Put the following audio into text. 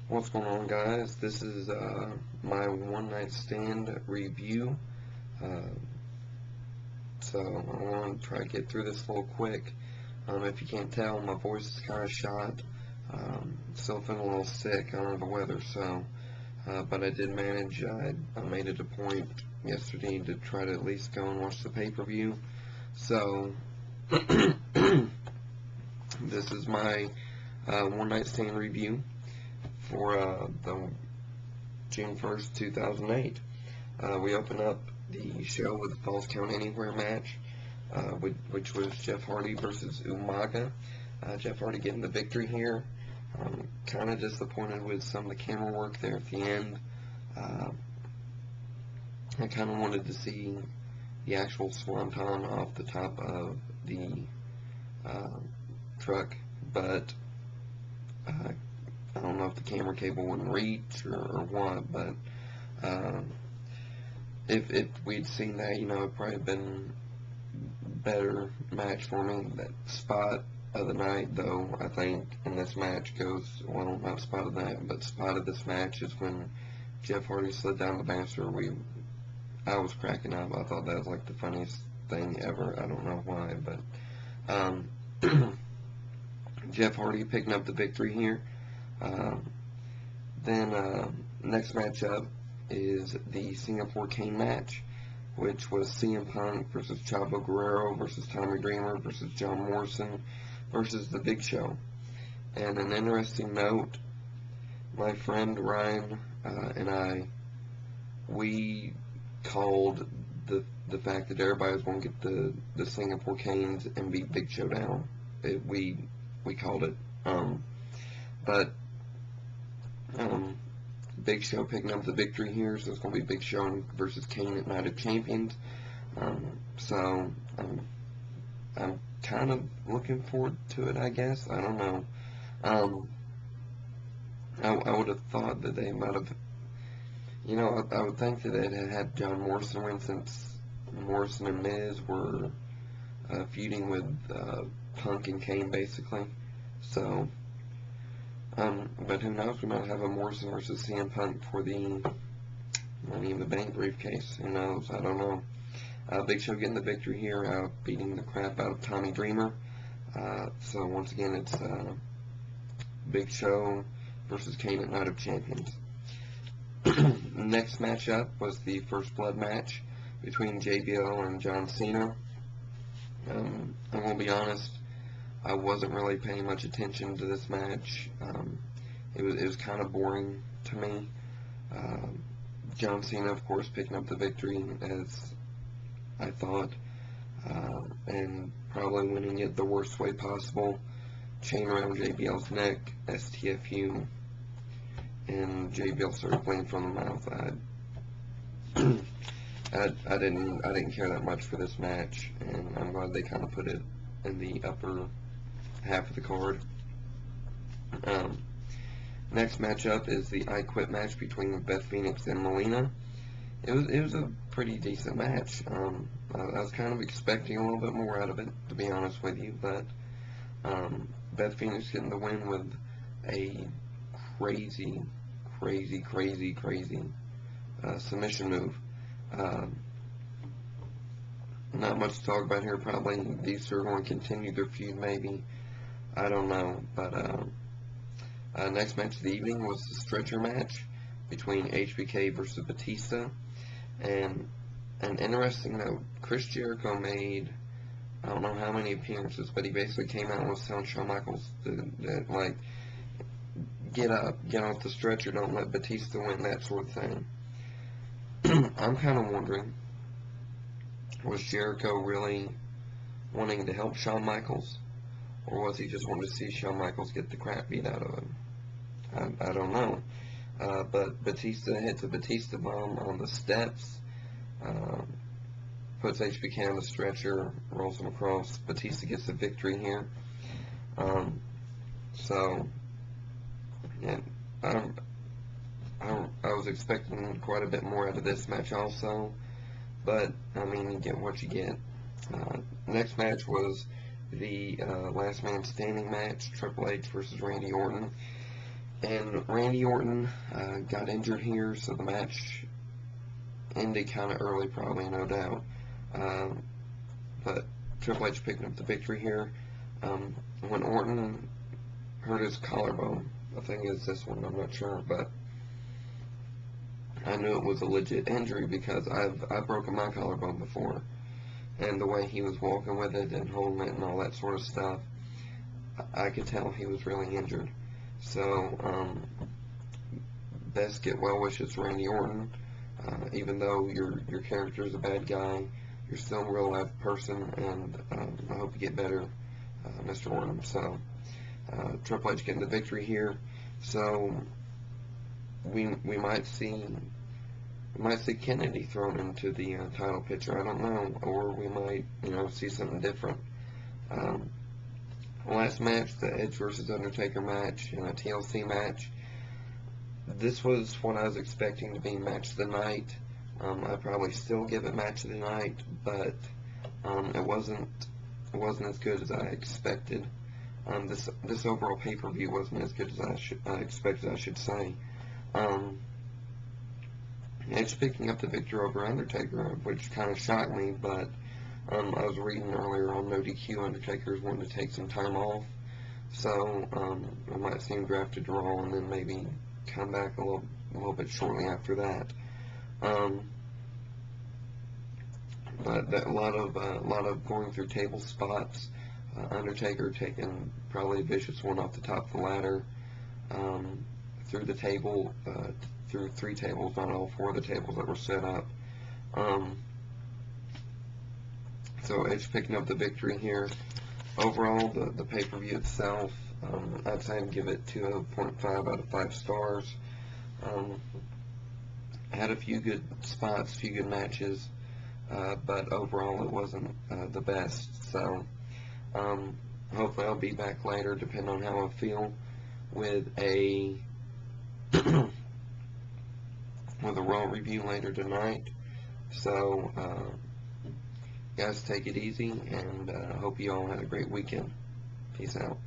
What's going on, guys? This is my one night stand review. Uh, so I want to try to get through this a little quick. If you can't tell, my voice is kind of shot. Still feeling a little sick under the weather, but I did manage. I made it a point yesterday to try to at least go and watch the pay-per-view. So this is my one night stand review for the June 1st, 2008. We open up the show with the Falls Count Anywhere match, which was Jeff Hardy versus Umaga. Jeff Hardy getting the victory here. Kind of disappointed with some of the camera work there at the end. I kind of wanted to see the actual swanton off the top of the truck, but I don't know if the camera cable wouldn't reach or what, but if we'd seen that, it'd probably been better match for me. That spot of the night, though, I think in this match goes, well, not spot of the night, but spot of this match is when Jeff Hardy slid down the banister. I was cracking up. I thought that was like the funniest thing ever. I don't know why, but Jeff Hardy picking up the victory here. Then next matchup is the Singapore Cane match, which was CM Punk versus Chavo Guerrero versus Tommy Dreamer versus John Morrison versus The Big Show. And an interesting note, my friend Ryan and we called the fact that everybody was going to get the Singapore Canes and beat Big Show down. We called it. But Big Show picking up the victory here, so it's going to be Big Show versus Kane at Night of Champions. So I'm kind of looking forward to it, I guess. I don't know. I would have thought that they might have, I would think that they had John Morrison win, since Morrison and Miz were feuding with Punk and Kane, basically. So, but who knows? We might have a Morrison versus CM Punk for the Money in the Bank briefcase. Who knows? I don't know. Big Show getting the victory here, beating the crap out of Tommy Dreamer. So once again, it's Big Show versus Kane at Night of Champions. Next matchup was the First Blood match between JBL and John Cena. I'm gonna be honest, I wasn't really paying much attention to this match. It was kind of boring to me. John Cena, of course, picking up the victory, as I thought, and probably winning it the worst way possible. Chain around JBL's neck, STFU, and JBL started bleeding from the mouth. I didn't care that much for this match, and I'm glad they kind of put it in the upper half of the card. Next matchup is the I Quit match between Beth Phoenix and Melina. It was a pretty decent match. I was kind of expecting a little bit more out of it, to be honest with you, but Beth Phoenix getting the win with a crazy submission move. Not much to talk about here. Probably these two are going to continue their feud, maybe. I don't know. But next match of the evening was the stretcher match between HBK versus Batista. And an interesting note, Chris Jericho made, I don't know how many appearances, but he basically came out and was telling Shawn Michaels that like, get up, get off the stretcher, don't let Batista win, that sort of thing. I'm kind of wondering, was Jericho really wanting to help Shawn Michaels, or was he just wanting to see Shawn Michaels get the crap beat out of him? I don't know. But Batista hits a Batista bomb on the steps, puts HBK on the stretcher, rolls him across. Batista gets the victory here. So, yeah, I was expecting quite a bit more out of this match also, but, I mean, you get what you get. Next match was the Last Man Standing match, Triple H versus Randy Orton. And Randy Orton got injured here, so the match ended kind of early, probably, no doubt. But Triple H picking up the victory here. When Orton hurt his collarbone, I think it's this one, I'm not sure, but I knew it was a legit injury because I've broken my collarbone before, and the way he was walking with it and holding it and all that sort of stuff, I could tell he was really injured. So, best get well wishes, Randy Orton. Even though your character is a bad guy, you're still a real life person, and I hope you get better, Mr. Orton. So, Triple H getting the victory here. So, we might see Kennedy thrown into the title picture. I don't know, or we might see something different. Last match, the Edge versus Undertaker match, and a TLC match. This was what I was expecting to be match of the night. I'd probably still give it match of the night, but it wasn't as good as I expected. This overall pay-per-view wasn't as good as I expected, I should say. Edge picking up the victory over Undertaker, which kind of shocked me, but I was reading earlier on No DQ, Undertaker's wanting to take some time off, so I might see him drafted to Raw and then maybe come back a little bit shortly after that. But a lot of going through table spots. Undertaker taking probably a vicious one off the top of the ladder, through the table, through 3 tables, not all 4 of the tables that were set up. So Edge picking up the victory here. Overall, the pay-per-view itself, I'd say I'd give it 2.5 out of 5 stars. Had a few good spots, a few good matches, but overall it wasn't the best. So hopefully I'll be back later, depending on how I feel, with a with a Raw review later tonight. So guys, take it easy, and hope you all had a great weekend. Peace out.